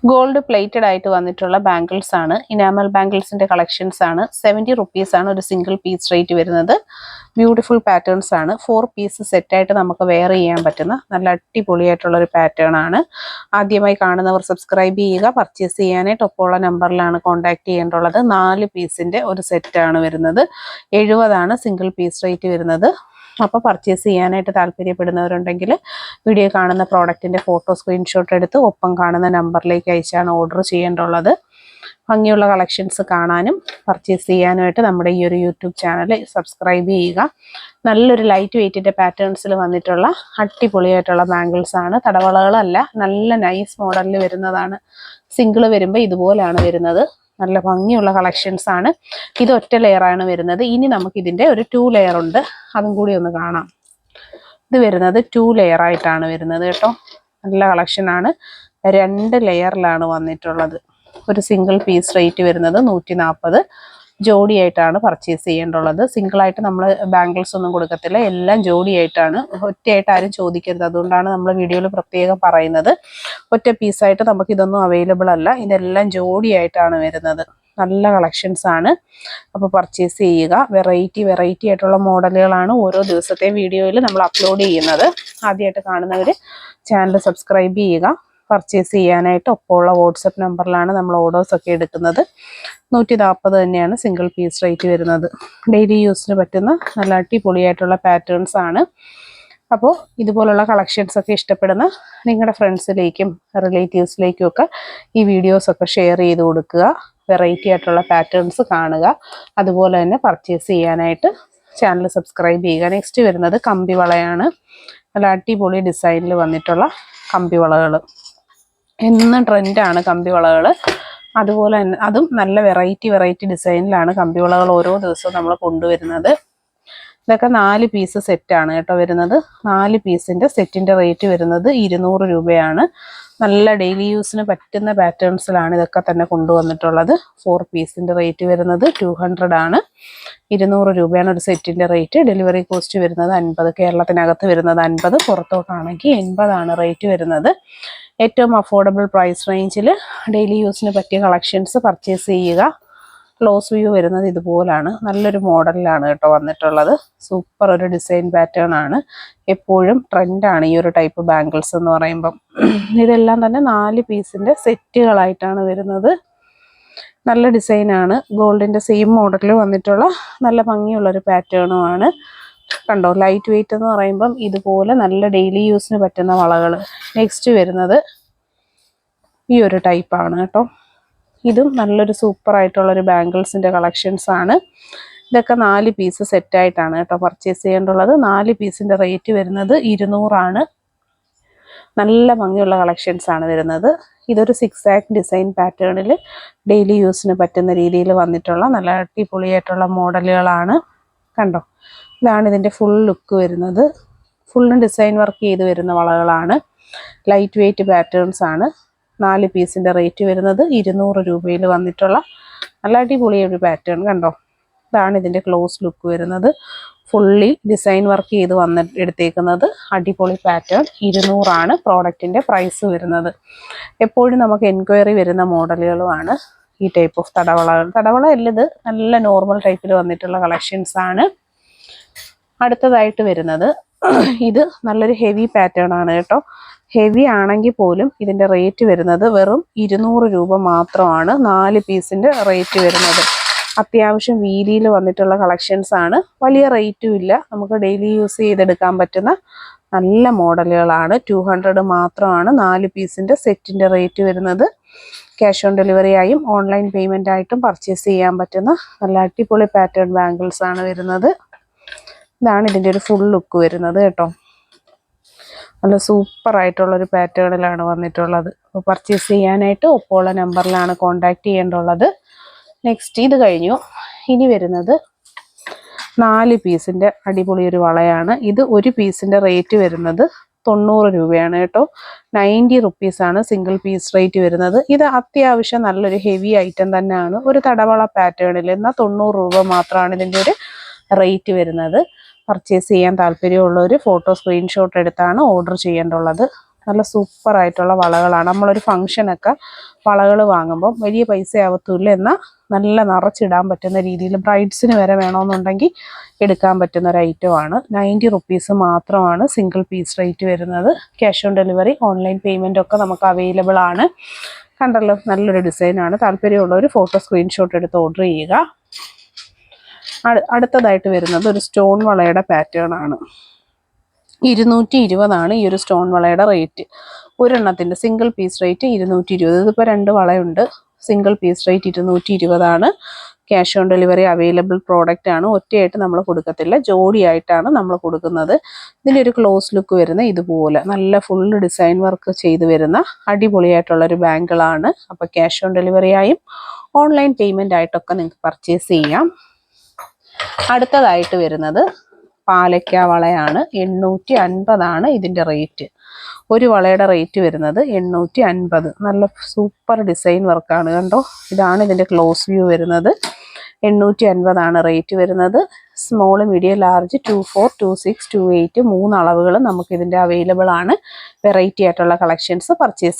Gold plated ആയിട്ട് വന്നിട്ടുള്ള bangles ആണ്. ഇനാമൽ ബാംഗിൾസിന്റെ കളക്ഷൻസ് ആണ്. 70 റുപ്പീസ് ആണ് ഒരു സിംഗിൾ പീസ് റേറ്റ് വരുന്നത്. ബ്യൂട്ടിഫുൾ പാറ്റേൺസ് ആണ്. 4 പീസ് സെറ്റ് ആയിട്ട് നമുക്ക് വെയർ ചെയ്യാൻ പറ്റുന്ന നല്ല അടിപൊളിയായിട്ടുള്ള ഒരു പാറ്റേൺ ആണ്. ആദ്യമായി കാണുന്നവർ സബ്സ്ക്രൈബ് ചെയ്യുക. പർച്ചേസ് ചെയ്യാനായിട്ട് ഒപ്പമുള്ള നമ്പറിലാണ് കോൺടാക്ട് ചെയ്യേണ്ടുള്ളത്. 4 പീസിന്റെ ഒരു സെറ്റ് ആണ് വരുന്നത്. 70 ആണ് സിംഗിൾ പീസ് റേറ്റ് വരുന്നത്. അപ്പോൾ പർച്ചേസ് ചെയ്യാനായിട്ട് താല്പര്യപ്പെടുന്നവരുണ്ടെങ്കിൽ വീഡിയോ കാണുന്ന പ്രോഡക്റ്റിൻ്റെ ഫോട്ടോ സ്ക്രീൻഷോട്ട് എടുത്ത് ഒപ്പം കാണുന്ന നമ്പറിലേക്ക് അയച്ചാണ് ഓർഡർ ചെയ്യേണ്ടുള്ളത്. ഭംഗിയുള്ള കളക്ഷൻസ് കാണാനും പർച്ചേസ് ചെയ്യാനുമായിട്ട് നമ്മുടെ ഈ ഒരു യൂട്യൂബ് ചാനൽ സബ്സ്ക്രൈബ് ചെയ്യുക. നല്ലൊരു ലൈറ്റ് വെയ്റ്റിൻ്റെ പാറ്റേൺസിൽ വന്നിട്ടുള്ള അടിപൊളിയായിട്ടുള്ള ബാംഗിൾസ് ആണ്. തടവളകളല്ല, നല്ല നൈസ് മോഡലിൽ വരുന്നതാണ്. സിംഗിൾ വരുമ്പോൾ ഇതുപോലെയാണ് വരുന്നത്. നല്ല ഭംഗിയുള്ള കളക്ഷൻസ് ആണ്. ഇത് ഒറ്റ ലെയറാണ് വരുന്നത്. ഇനി നമുക്ക് ഇതിൻ്റെ ഒരു 2 ലെയർ ഉണ്ട്, അതും കൂടി ഒന്ന് കാണാം. ഇത് വരുന്നത് 2 ലെയർ ആയിട്ടാണ് വരുന്നത് കേട്ടോ. നല്ല കളക്ഷനാണ്. 2 ലെയറിലാണ് വന്നിട്ടുള്ളത്. ഒരു സിംഗിൾ പീസ് റേറ്റ് വരുന്നത് 140. ജോഡിയായിട്ടാണ് പർച്ചേസ് ചെയ്യേണ്ടുള്ളത്. സിംഗിളായിട്ട് നമ്മൾ ബാംഗിൾസ് ഒന്നും കൊടുക്കത്തില്ല, എല്ലാം ജോഡിയായിട്ടാണ്. ഒറ്റയായിട്ട് ആരും ചോദിക്കരുത്, അതുകൊണ്ടാണ് നമ്മൾ വീഡിയോയിൽ പ്രത്യേകം പറയുന്നത്. ഒറ്റ പീസായിട്ട് നമുക്ക് ഇതൊന്നും അവൈലബിൾ അല്ല, ഇതെല്ലാം ജോഡിയായിട്ടാണ് വരുന്നത്. നല്ല കളക്ഷൻസ് ആണ്. അപ്പോൾ പർച്ചേസ് ചെയ്യുക. വെറൈറ്റി ആയിട്ടുള്ള മോഡലുകളാണ് ഓരോ ദിവസത്തെ വീഡിയോയിൽ നമ്മൾ അപ്ലോഡ് ചെയ്യുന്നത്. ആദ്യമായിട്ട് കാണുന്നവർ ചാനൽ സബ്സ്ക്രൈബ് ചെയ്യുക. പർച്ചേസ് ചെയ്യാനായിട്ട് ഒപ്പമുള്ള വാട്സപ്പ് നമ്പറിലാണ് നമ്മൾ ഓർഡേഴ്സൊക്കെ എടുക്കുന്നത്. 140 തന്നെയാണ് സിംഗിൾ പീസ് റേറ്റ് വരുന്നത്. ഡെയിലി യൂസിന് പറ്റുന്ന നല്ല അടിപൊളിയായിട്ടുള്ള പാറ്റേൺസ് ആണ്. അപ്പോൾ ഇതുപോലുള്ള കളക്ഷൻസ് ഒക്കെ ഇഷ്ടപ്പെടുന്ന നിങ്ങളുടെ ഫ്രണ്ട്സിലേക്കും റിലേറ്റീവ്സിലേക്കും ഒക്കെ ഈ വീഡിയോസൊക്കെ ഷെയർ ചെയ്ത് കൊടുക്കുക. വെറൈറ്റി ആയിട്ടുള്ള പാറ്റേൺസ് കാണുക. അതുപോലെ തന്നെ പർച്ചേസ് ചെയ്യാനായിട്ട് ചാനൽ സബ്സ്ക്രൈബ് ചെയ്യുക. നെക്സ്റ്റ് വരുന്നത് കമ്പി വളയാണ്. നല്ല അടിപൊളി ഡിസൈനിൽ വന്നിട്ടുള്ള കമ്പി വളകൾ. എന്നും ട്രെൻഡാണ് കമ്പി വളകൾ. അതുപോലെ തന്നെ അതും നല്ല വെറൈറ്റി ഡിസൈനിലാണ് കമ്പി വളകൾ ഓരോ ദിവസവും നമ്മൾ കൊണ്ടുവരുന്നത്. ഇതൊക്കെ 4 പീസ് സെറ്റാണ് കേട്ടോ വരുന്നത്. 4 പീസിൻ്റെ സെറ്റിൻ്റെ റേറ്റ് വരുന്നത് 200 രൂപയാണ്. നല്ല ഡെയിലി യൂസിന് പറ്റുന്ന പാറ്റേൺസിലാണ് ഇതൊക്കെ തന്നെ കൊണ്ടുവന്നിട്ടുള്ളത്. 4 പീസിൻ്റെ റേറ്റ് വരുന്നത് 200 ആണ്. 200 രൂപയാണ് ഒരു സെറ്റിൻ്റെ റേറ്റ്. ഡെലിവറി കോസ്റ്റ് വരുന്നത് 50. കേരളത്തിനകത്ത് വരുന്നത് 50, പുറത്തോട്ടാണെങ്കിൽ 80 ആണ് റേറ്റ് വരുന്നത്. ഏറ്റവും അഫോർഡബിൾ പ്രൈസ് റേഞ്ചിൽ ഡെയിലി യൂസിന് പറ്റിയ കളക്ഷൻസ് പർച്ചേസ് ചെയ്യുക. ക്ലോസ് വ്യൂ വരുന്നത് ഇതുപോലാണ്. നല്ലൊരു മോഡലിലാണ് കേട്ടോ വന്നിട്ടുള്ളത്. സൂപ്പർ ഒരു ഡിസൈൻ പാറ്റേൺ ആണ്. എപ്പോഴും ട്രെൻഡാണ് ഈ ഒരു ടൈപ്പ് ബാംഗിൾസ് എന്ന് പറയുമ്പം. ഇതെല്ലാം തന്നെ 4 പീസിൻ്റെ സെറ്റുകളായിട്ടാണ് വരുന്നത്. നല്ല ഡിസൈനാണ്. ഗോൾഡിൻ്റെ സെയിം മോഡലിൽ വന്നിട്ടുള്ള നല്ല ഭംഗിയുള്ളൊരു പാറ്റേണുമാണ്. കണ്ടോ, ലൈറ്റ് വെയിറ്റ് എന്ന് പറയുമ്പം ഇതുപോലെ നല്ല ഡെയിലി യൂസിന് പറ്റുന്ന വളകൾ. നെക്സ്റ്റ് വരുന്നത് ഈ ഒരു ടൈപ്പാണ് കേട്ടോ. ഇതും നല്ലൊരു സൂപ്പർ ആയിട്ടുള്ളൊരു ബാംഗിൾസിൻ്റെ കളക്ഷൻസ് ആണ്. ഇതൊക്കെ 4 പീസ് സെറ്റായിട്ടാണ് കേട്ടോ പർച്ചേസ് ചെയ്യേണ്ടുള്ളത്. 4 പീസിൻ്റെ റേറ്റ് വരുന്നത് 200 ആണ്. നല്ല ഭംഗിയുള്ള കളക്ഷൻസ് ആണ് വരുന്നത്. ഇതൊരു 6 ഡിസൈൻ പാറ്റേണിൽ ഡെയിലി യൂസിന് പറ്റുന്ന രീതിയിൽ വന്നിട്ടുള്ള നല്ല അടിപൊളിയായിട്ടുള്ള മോഡലുകളാണ്. കണ്ടോ, ഇതാണ് ഇതിൻ്റെ ഫുൾ ലുക്ക് വരുന്നത്. ഫുള്ളും ഡിസൈൻ വർക്ക് ചെയ്ത് വരുന്ന വളകളാണ്. ലൈറ്റ് വെയിറ്റ് പാറ്റേൺസ് ആണ്. 4 പീസിൻ്റെ റേറ്റ് വരുന്നത് 200 രൂപയിൽ വന്നിട്ടുള്ള നല്ല അടിപൊളിയൊരു പാറ്റേൺ. കണ്ടോ, ഇതാണ് ഇതിൻ്റെ ക്ലോസ് ലുക്ക് വരുന്നത്. ഫുള്ളി ഡിസൈൻ വർക്ക് ചെയ്ത് എടുത്തേക്കുന്നത് അടിപൊളി പാറ്റേൺ. 200 ആണ് പ്രോഡക്റ്റിൻ്റെ പ്രൈസ് വരുന്നത്. എപ്പോഴും നമുക്ക് എൻക്വയറി വരുന്ന മോഡലുകളുമാണ് ഈ ടൈപ്പ് ഓഫ് തടവളകൾ. തടവള അല്ലത് നല്ല നോർമൽ ടൈപ്പിൽ വന്നിട്ടുള്ള കളക്ഷൻസ് ആണ്. അടുത്തതായിട്ട് വരുന്നത് ഇത് നല്ലൊരു ഹെവി പാറ്റേൺ ആണ് കേട്ടോ. ഹെവി ആണെങ്കിൽ പോലും ഇതിൻ്റെ റേറ്റ് വരുന്നത് വെറും 200 രൂപ മാത്രമാണ് 4 പീസിൻ്റെ റേറ്റ് വരുന്നത്. അത്യാവശ്യം വീതിയിൽ വന്നിട്ടുള്ള കളക്ഷൻസ് ആണ്. വലിയ റേറ്റും ഇല്ല, നമുക്ക് ഡെയിലി യൂസ് ചെയ്തെടുക്കാൻ പറ്റുന്ന നല്ല മോഡലുകളാണ്. 200 മാത്രമാണ് 4 പീസിൻ്റെ സെറ്റിൻ്റെ റേറ്റ് വരുന്നത്. ക്യാഷ് ഓൺ ഡെലിവറി ആയും ഓൺലൈൻ പേയ്മെൻ്റ് ആയിട്ടും പർച്ചേസ് ചെയ്യാൻ പറ്റുന്ന നല്ല അടിപൊളി പാറ്റേൺ ബാംഗിൾസ് ആണ് വരുന്നത്. ഇതാണ് ഇതിൻ്റെ ഒരു ഫുൾ ലുക്ക് വരുന്നത് കേട്ടോ. നല്ല സൂപ്പർ ആയിട്ടുള്ളൊരു പാറ്റേണിലാണ് വന്നിട്ടുള്ളത്. അപ്പോൾ പർച്ചേസ് ചെയ്യാനായിട്ട് ഒപ്പമുള്ള നമ്പറിലാണ് കോൺടാക്ട് ചെയ്യേണ്ടുള്ളത്. നെക്സ്റ്റ് ഇത് കഴിഞ്ഞു. ഇനി വരുന്നത് 4 പീസിൻ്റെ അടിപൊളി ഒരു വളയാണ്. ഇത് ഒരു പീസിൻ്റെ റേറ്റ് വരുന്നത് 90 രൂപയാണ് കേട്ടോ. 90 റുപ്പീസാണ് സിംഗിൾ പീസ് റേറ്റ് വരുന്നത്. ഇത് അത്യാവശ്യം നല്ലൊരു ഹെവി ഐറ്റം തന്നെയാണ്. ഒരു തടവള പാറ്റേണിൽ എന്നാൽ 90 രൂപ മാത്രമാണ് ഇതിൻ്റെ ഒരു റേറ്റ് വരുന്നത്. പർച്ചേസ് ചെയ്യാൻ താല്പര്യമുള്ളവർ ഫോട്ടോ സ്ക്രീൻഷോട്ട് എടുത്താണ് ഓർഡർ ചെയ്യേണ്ടുള്ളത്. നല്ല സൂപ്പർ ആയിട്ടുള്ള വളകളാണ്. നമ്മളൊരു ഫംഗ്ഷനൊക്കെ വളകൾ വാങ്ങുമ്പോൾ വലിയ പൈസ ആവത്തില്ല, എന്നാൽ നല്ല നിറച്ചിടാൻ പറ്റുന്ന രീതിയിൽ ബ്രൈഡ്സിന് വരെ വേണമെന്നുണ്ടെങ്കിൽ എടുക്കാൻ പറ്റുന്ന ഒരു ഐറ്റമാണ്. 90 റുപ്പീസ് മാത്രമാണ് സിംഗിൾ പീസ് റേറ്റ് വരുന്നത്. Cash on delivery, online payment ഒക്കെ നമുക്ക് അവൈലബിൾ ആണ്. കണ്ടല്ലോ, നല്ലൊരു ഡിസൈനാണ്. താല്പര്യമുള്ളവർ ഫോട്ടോ സ്ക്രീൻഷോട്ട് എടുത്ത് ഓർഡർ ചെയ്യുക. അടുത്തതായിട്ട് വരുന്നത് ഒരു സ്റ്റോൺ വളയുടെ പാറ്റേൺ ആണ്. 220 ഈ ഒരു സ്റ്റോൺ വളയുടെ റേറ്റ്. ഒരെണ്ണത്തിൻ്റെ സിംഗിൾ പീസ് റേറ്റ് 220. ഇതിപ്പോൾ 2 വളയുണ്ട്. Single piece rate 220 cash on delivery available product ആണ്. ഒറ്റയായിട്ട് നമ്മൾ കൊടുക്കത്തില്ല, ജോഡിയായിട്ടാണ് നമ്മൾ കൊടുക്കുന്നത്. ഇതിൻ്റെ ഒരു ക്ലോസ് ലുക്ക് വരുന്ന ഇതുപോലെ നല്ല ഫുൾ ഡിസൈൻ വർക്ക് ചെയ്ത് വരുന്ന അടിപൊളിയായിട്ടുള്ളൊരു ബാങ്കിളാണ്. അപ്പോൾ ക്യാഷ് ഓൺ ഡെലിവറി ആയും ഓൺലൈൻ പേയ്മെൻ്റ് ആയിട്ടൊക്കെ നിങ്ങൾക്ക് പർച്ചേസ് ചെയ്യാം. അടുത്തതായിട്ട് വരുന്നത് പാലക്ക വളയാണ്. 850 ഇതിൻ്റെ റേറ്റ്. ഒരു വളയുടെ റേറ്റ് വരുന്നത് 850. നല്ല സൂപ്പർ ഡിസൈൻ വർക്കാണ്, കണ്ടോ. ഇതാണ് ഇതിൻ്റെ ക്ലോസ് വ്യൂ വരുന്നത്. 850 റേറ്റ് വരുന്നത്. സ്മോൾ, മീഡിയം, ലാർജ്, 24, 26, 28 3 അളവുകൾ നമുക്ക് ഇതിൻ്റെ അവൈലബിൾ ആണ്. വെറൈറ്റി ആയിട്ടുള്ള കളക്ഷൻസ് പർച്ചേസ്